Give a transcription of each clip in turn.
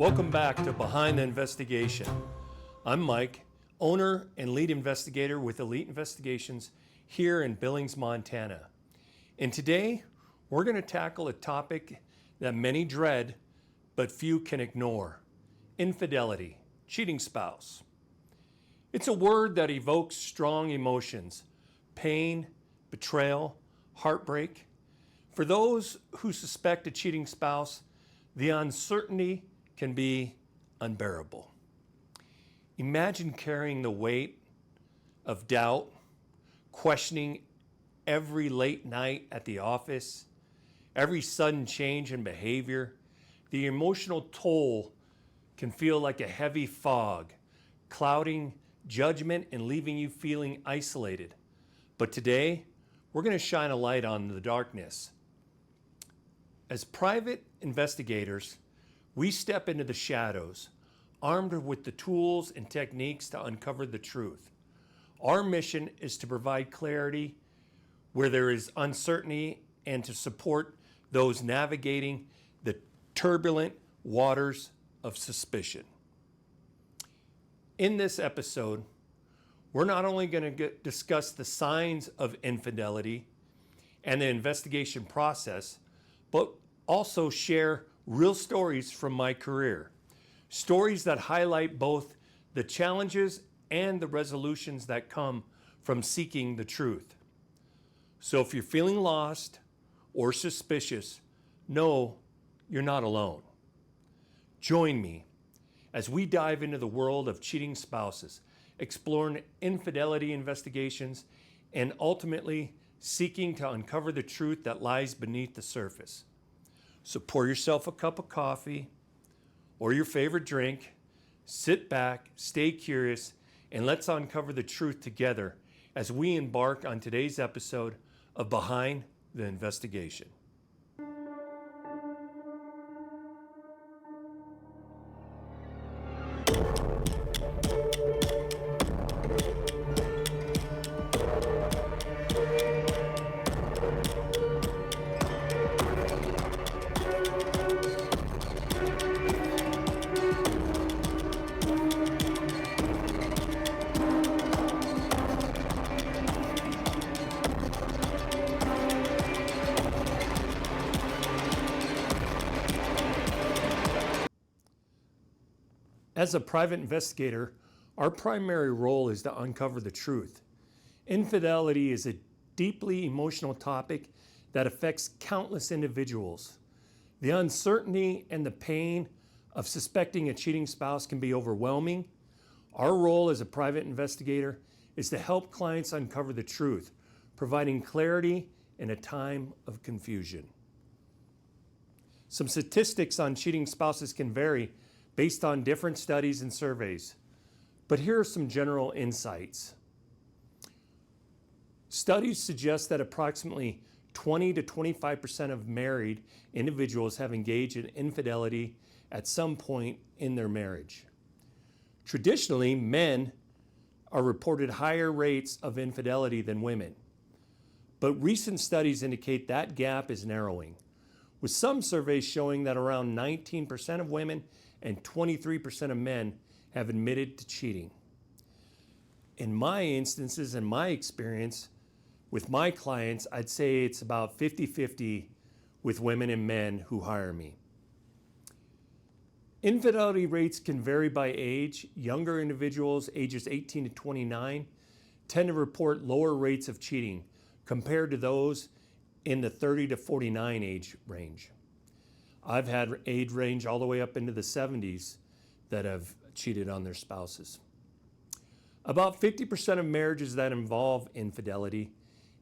Welcome back to Behind the Investigation. I'm Mike, owner and lead investigator with Elite Investigations here in Billings, Montana. And today, we're going to tackle a topic that many dread, but few can ignore: infidelity, cheating spouse. It's a word that evokes strong emotions: pain, betrayal, heartbreak. For those who suspect a cheating spouse, the uncertainty can be unbearable. Imagine carrying the weight of doubt, questioning every late night at the office, every sudden change in behavior. The emotional toll can feel like a heavy fog, clouding judgment and leaving you feeling isolated. But today, we're going to shine a light on the darkness. As private investigators, we step into the shadows, armed with the tools and techniques to uncover the truth. Our mission is to provide clarity where there is uncertainty and to support those navigating the turbulent waters of suspicion. In this episode, we're not only going to discuss the signs of infidelity and the investigation process, but also share real stories from my career. Stories that highlight both the challenges and the resolutions that come from seeking the truth. So if you're feeling lost or suspicious, know you're not alone. Join me as we dive into the world of cheating spouses, exploring infidelity investigations, and ultimately seeking to uncover the truth that lies beneath the surface. So pour yourself a cup of coffee or your favorite drink, sit back, stay curious, and let's uncover the truth together as we embark on today's episode of Behind the Investigation. As a private investigator, our primary role is to uncover the truth. Infidelity is a deeply emotional topic that affects countless individuals. The uncertainty and the pain of suspecting a cheating spouse can be overwhelming. Our role as a private investigator is to help clients uncover the truth, providing clarity in a time of confusion. Some statistics on cheating spouses can vary based on different studies and surveys. But here are some general insights. Studies suggest that approximately 20 to 25% of married individuals have engaged in infidelity at some point in their marriage. Traditionally, men are reported higher rates of infidelity than women. But recent studies indicate that gap is narrowing, with some surveys showing that around 19% of women and 23% of men have admitted to cheating. In my instances and my experience with my clients, I'd say it's about 50-50 with women and men who hire me. Infidelity rates can vary by age. Younger individuals, ages 18 to 29, tend to report lower rates of cheating compared to those in the 30 to 49 age range. I've had age range all the way up into the 70s that have cheated on their spouses. About 50% of marriages that involve infidelity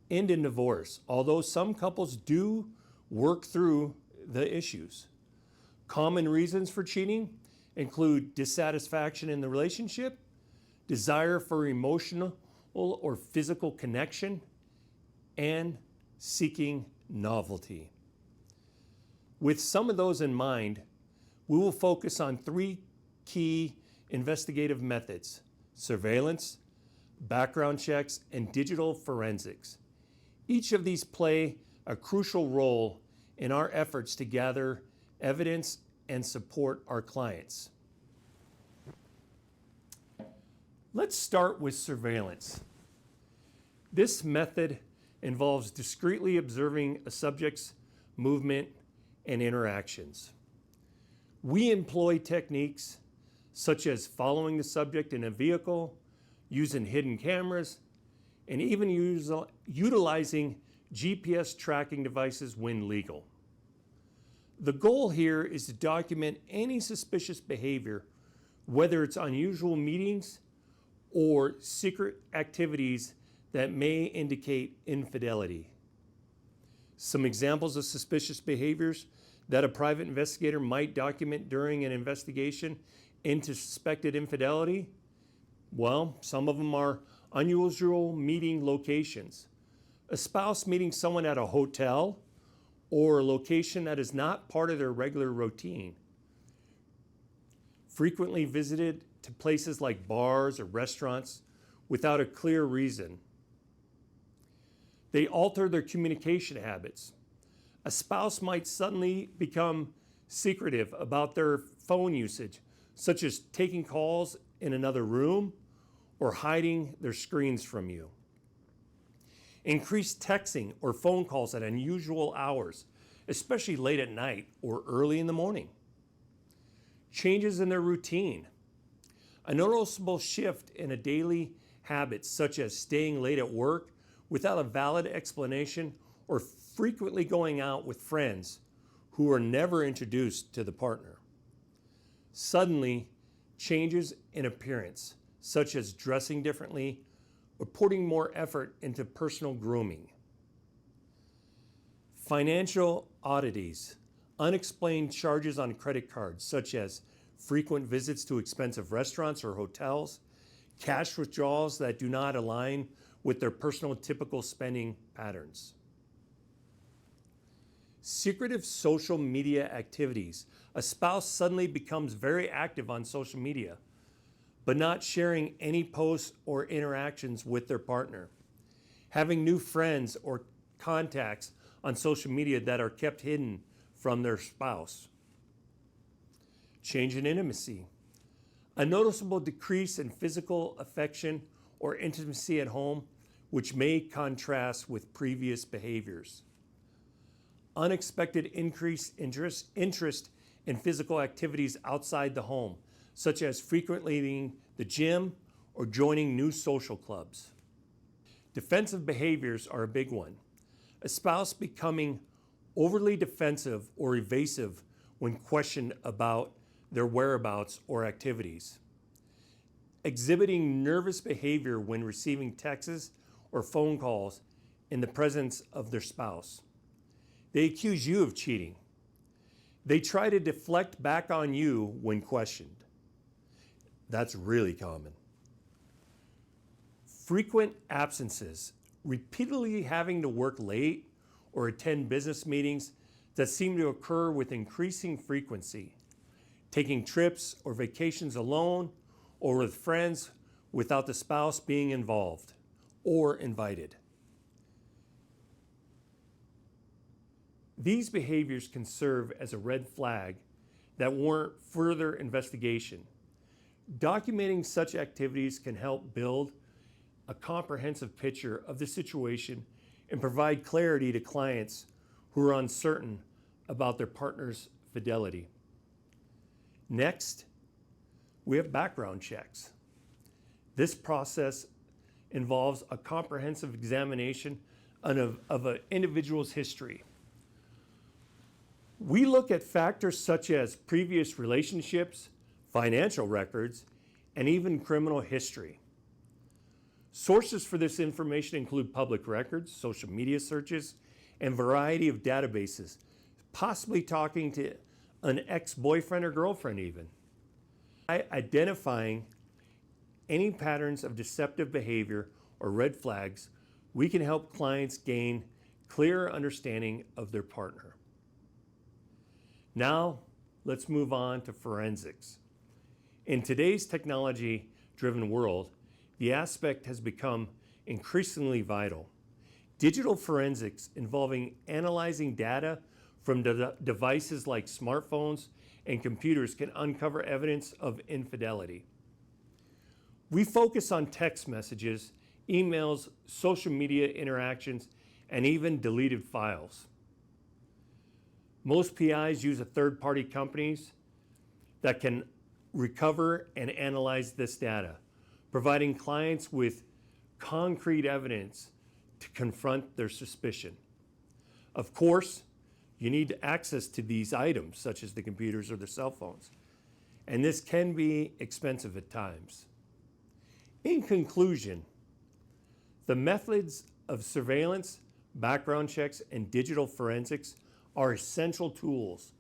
end in divorce, although some couples do work through the issues. Common reasons for cheating include dissatisfaction in the relationship, desire for emotional or physical connection, and seeking novelty. With some of those in mind, we will focus on three key investigative methods: surveillance, background checks, and digital forensics. Each of these play a crucial role in our efforts to gather evidence and support our clients. Let's start with surveillance. This method involves discreetly observing a subject's movement and interactions. We employ techniques such as following the subject in a vehicle, using hidden cameras, and even utilizing GPS tracking devices when legal. The goal here is to document any suspicious behavior, whether it's unusual meetings or secret activities that may indicate infidelity. Some examples of suspicious behaviors that a private investigator might document during an investigation into suspected infidelity? Well, some of them are unusual meeting locations. A spouse meeting someone at a hotel or a location that is not part of their regular routine. Frequently visited to places like bars or restaurants without a clear reason. They alter their communication habits. A spouse might suddenly become secretive about their phone usage, such as taking calls in another room or hiding their screens from you. Increased texting or phone calls at unusual hours, especially late at night or early in the morning. Changes in their routine. A noticeable shift in a daily habit, such as staying late at work without a valid explanation or frequently going out with friends who are never introduced to the partner. Suddenly, changes in appearance, such as dressing differently or putting more effort into personal grooming. Financial oddities, unexplained charges on credit cards, such as frequent visits to expensive restaurants or hotels, cash withdrawals that do not align with their personal typical spending patterns. Secretive social media activities. A spouse suddenly becomes very active on social media, but not sharing any posts or interactions with their partner. Having new friends or contacts on social media that are kept hidden from their spouse. Change in intimacy. A noticeable decrease in physical affection or intimacy at home, which may contrast with previous behaviors. Unexpected increased interest in physical activities outside the home, such as frequently leaving the gym or joining new social clubs. Defensive behaviors are a big one. A spouse becoming overly defensive or evasive when questioned about their whereabouts or activities. Exhibiting nervous behavior when receiving texts or phone calls in the presence of their spouse. They accuse you of cheating. They try to deflect back on you when questioned. That's really common. Frequent absences, repeatedly having to work late or attend business meetings that seem to occur with increasing frequency. Taking trips or vacations alone or with friends without the spouse being involved or invited. These behaviors can serve as a red flag that warrant further investigation. Documenting such activities can help build a comprehensive picture of the situation and provide clarity to clients who are uncertain about their partner's fidelity. Next, we have background checks. This process involves a comprehensive examination of an individual's history. We look at factors such as previous relationships, financial records, and even criminal history. Sources for this information include public records, social media searches, and a variety of databases, possibly talking to an ex-boyfriend or girlfriend even. By identifying any patterns of deceptive behavior or red flags, we can help clients gain clearer understanding of their partner. Now, let's move on to forensics. In today's technology-driven world, the aspect has become increasingly vital. Digital forensics involving analyzing data from devices like smartphones and computers can uncover evidence of infidelity. We focus on text messages, emails, social media interactions, and even deleted files. Most PIs use third-party companies that can recover and analyze this data, providing clients with concrete evidence to confront their suspicion. Of course, you need access to these items, such as the computers or the cell phones, and this can be expensive at times. In conclusion, the methods of surveillance, background checks, and digital forensics are essential tools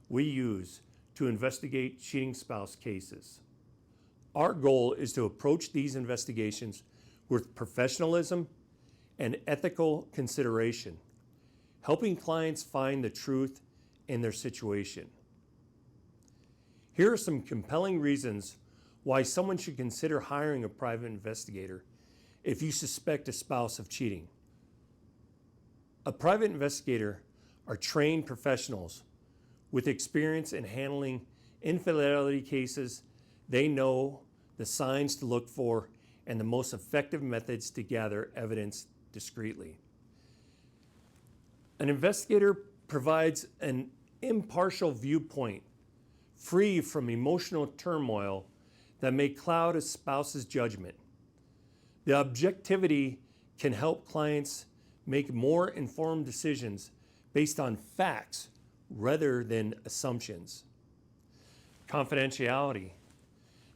we use to investigate cheating spouse cases. Our goal is to approach these investigations with professionalism and ethical consideration, helping clients find the truth in their situation. Here are some compelling reasons why someone should consider hiring a private investigator if you suspect a spouse of cheating. A private investigator are trained professionals with experience in handling infidelity cases. They know the signs to look for and the most effective methods to gather evidence discreetly. An investigator provides an impartial viewpoint, free from emotional turmoil that may cloud a spouse's judgment. The objectivity can help clients make more informed decisions based on facts rather than assumptions. Confidentiality.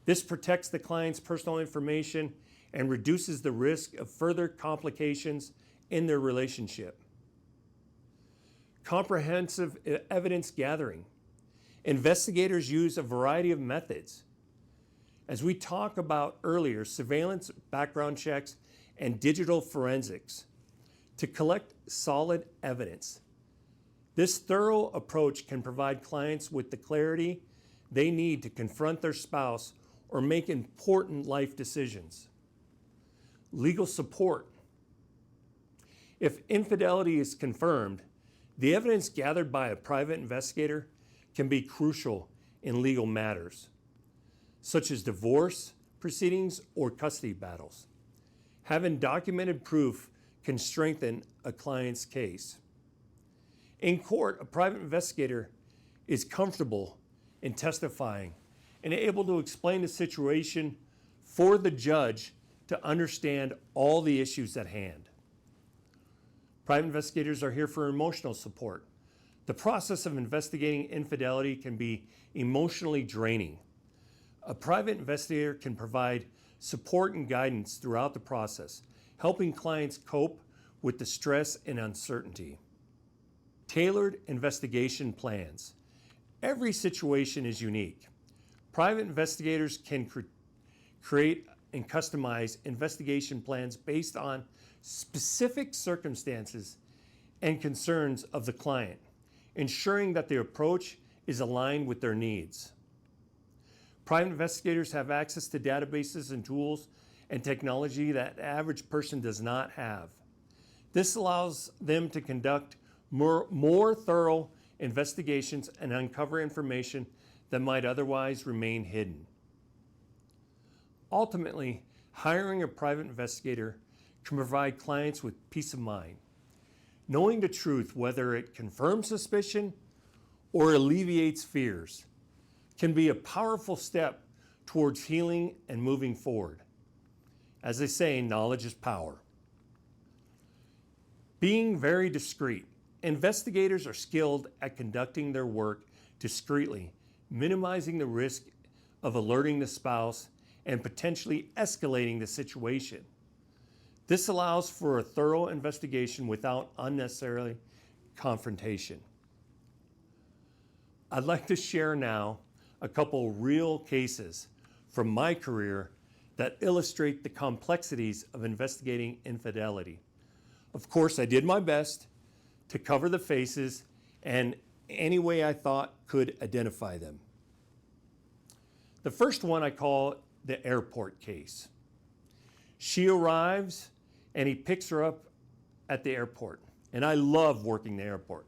This protects the client's personal information and reduces the risk of further complications in their relationship. Comprehensive evidence gathering. Investigators use a variety of methods. As we talked about earlier, surveillance, background checks, and digital forensics to collect solid evidence. This thorough approach can provide clients with the clarity they need to confront their spouse or make important life decisions. Legal support. If infidelity is confirmed, the evidence gathered by a private investigator can be crucial in legal matters, such as divorce proceedings or custody battles. Having documented proof can strengthen a client's case. In court, a private investigator is comfortable in testifying and able to explain the situation for the judge to understand all the issues at hand. Private investigators are here for emotional support. The process of investigating infidelity can be emotionally draining. A private investigator can provide support and guidance throughout the process, helping clients cope with the stress and uncertainty. Tailored investigation plans. Every situation is unique. Private investigators can create and customize investigation plans based on specific circumstances and concerns of the client, ensuring that the approach is aligned with their needs. Private investigators have access to databases and tools and technology that the average person does not have. This allows them to conduct more thorough investigations and uncover information that might otherwise remain hidden. Ultimately, hiring a private investigator can provide clients with peace of mind. Knowing the truth, whether it confirms suspicion or alleviates fears, can be a powerful step towards healing and moving forward. As they say, knowledge is power. Being very discreet. Investigators are skilled at conducting their work discreetly, minimizing the risk of alerting the spouse and potentially escalating the situation. This allows for a thorough investigation without unnecessary confrontation. I'd like to share now a couple real cases from my career that illustrate the complexities of investigating infidelity. Of course, I did my best to cover the faces and any way I thought could identify them. The first one I call the airport case. She arrives and he picks her up at the airport. And I love working the airport.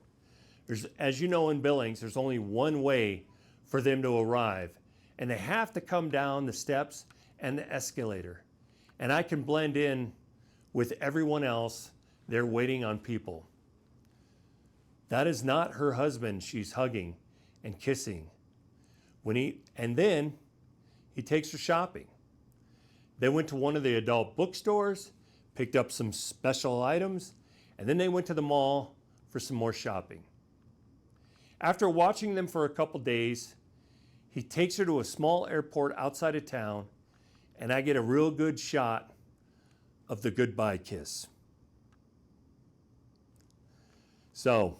As you know, in Billings, there's only one way for them to arrive, and they have to come down the steps and the escalator. And I can blend in with everyone else. They're waiting on people. That is not her husband she's hugging and kissing. And then he takes her shopping. They went to one of the adult bookstores, picked up some special items, and then they went to the mall for some more shopping. After watching them for a couple days, he takes her to a small airport outside of town, and I get a real good shot of the goodbye kiss. So,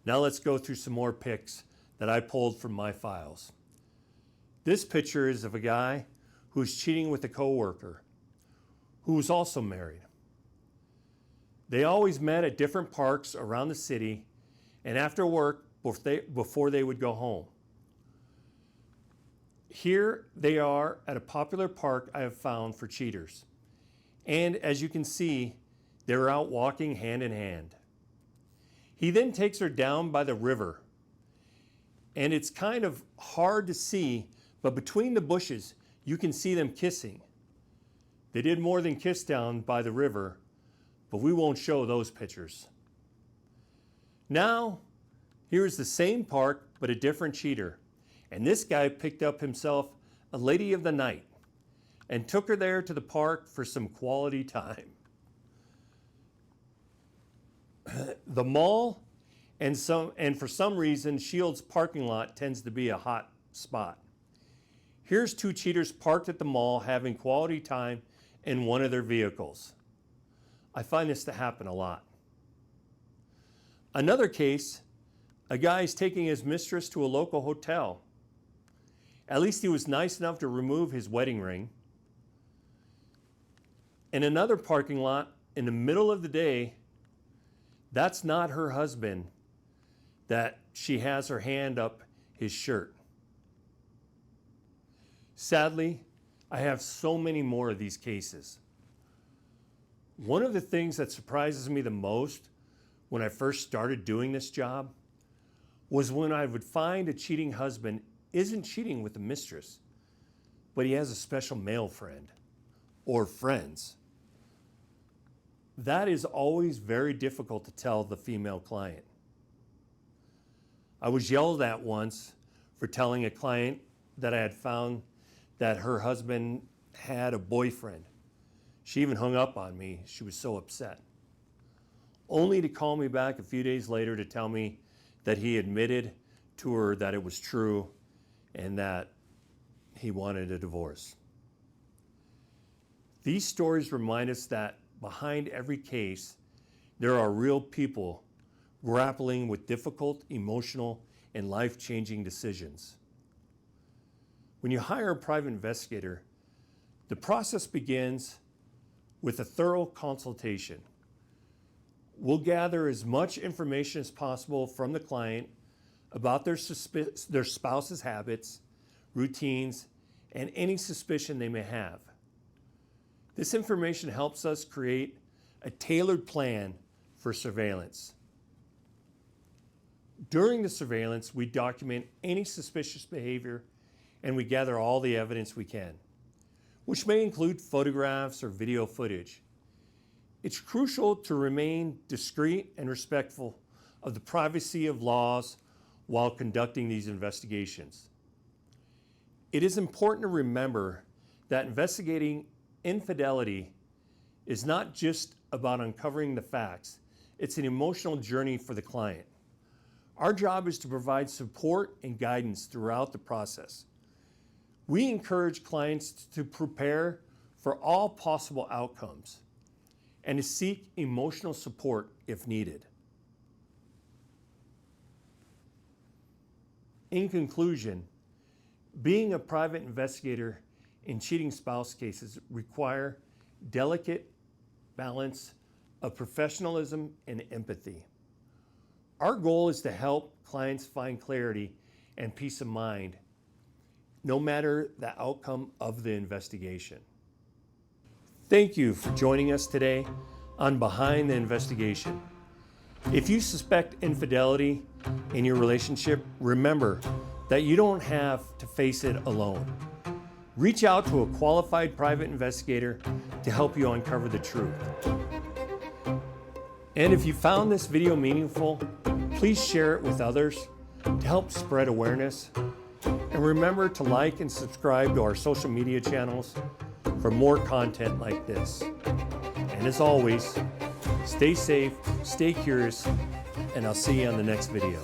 now let's go through some more pics that I pulled from my files. This picture is of a guy who's cheating with a coworker who was also married. They always met at different parks around the city and after work before they would go home. Here they are at a popular park I have found for cheaters. And as you can see, they were out walking hand in hand. He then takes her down by the river. And it's kind of hard to see, but between the bushes, you can see them kissing. They did more than kiss down by the river, but we won't show those pictures. Now, here's the same park, but a different cheater. And this guy picked up himself a lady of the night and took her there to the park for some quality time. The mall and for some reason, Shields parking lot tends to be a hot spot. Here's two cheaters parked at the mall having quality time in one of their vehicles. I find this to happen a lot. Another case, a guy is taking his mistress to a local hotel. At least he was nice enough to remove his wedding ring. In another parking lot in the middle of the day, that's not her husband that she has her hand up his shirt. Sadly, I have so many more of these cases. One of the things that surprises me the most when I first started doing this job was when I would find a cheating husband isn't cheating with the mistress, but he has a special male friend or friends. That is always very difficult to tell the female client. I was yelled at once for telling a client that I had found that her husband had a boyfriend. She even hung up on me. She was so upset. Only to call me back a few days later to tell me that he admitted to her that it was true and that he wanted a divorce. These stories remind us that behind every case, there are real people grappling with difficult, emotional, and life-changing decisions. When you hire a private investigator, the process begins with a thorough consultation. We'll gather as much information as possible from the client about their spouse's habits, routines, and any suspicion they may have. This information helps us create a tailored plan for surveillance. During the surveillance, we document any suspicious behavior and we gather all the evidence we can, which may include photographs or video footage. It's crucial to remain discreet and respectful of the privacy of laws while conducting these investigations. It is important to remember that investigating infidelity is not just about uncovering the facts, it's an emotional journey for the client. Our job is to provide support and guidance throughout the process. We encourage clients to prepare for all possible outcomes and to seek emotional support if needed. In conclusion, being a private investigator in cheating spouse cases require delicate balance of professionalism and empathy. Our goal is to help clients find clarity and peace of mind, no matter the outcome of the investigation. Thank you for joining us today on Behind the Investigation. If you suspect infidelity in your relationship, remember that you don't have to face it alone. Reach out to a qualified private investigator to help you uncover the truth. And if you found this video meaningful, please share it with others to help spread awareness. And remember to like and subscribe to our social media channels for more content like this. And as always, stay safe, stay curious, and I'll see you on the next video.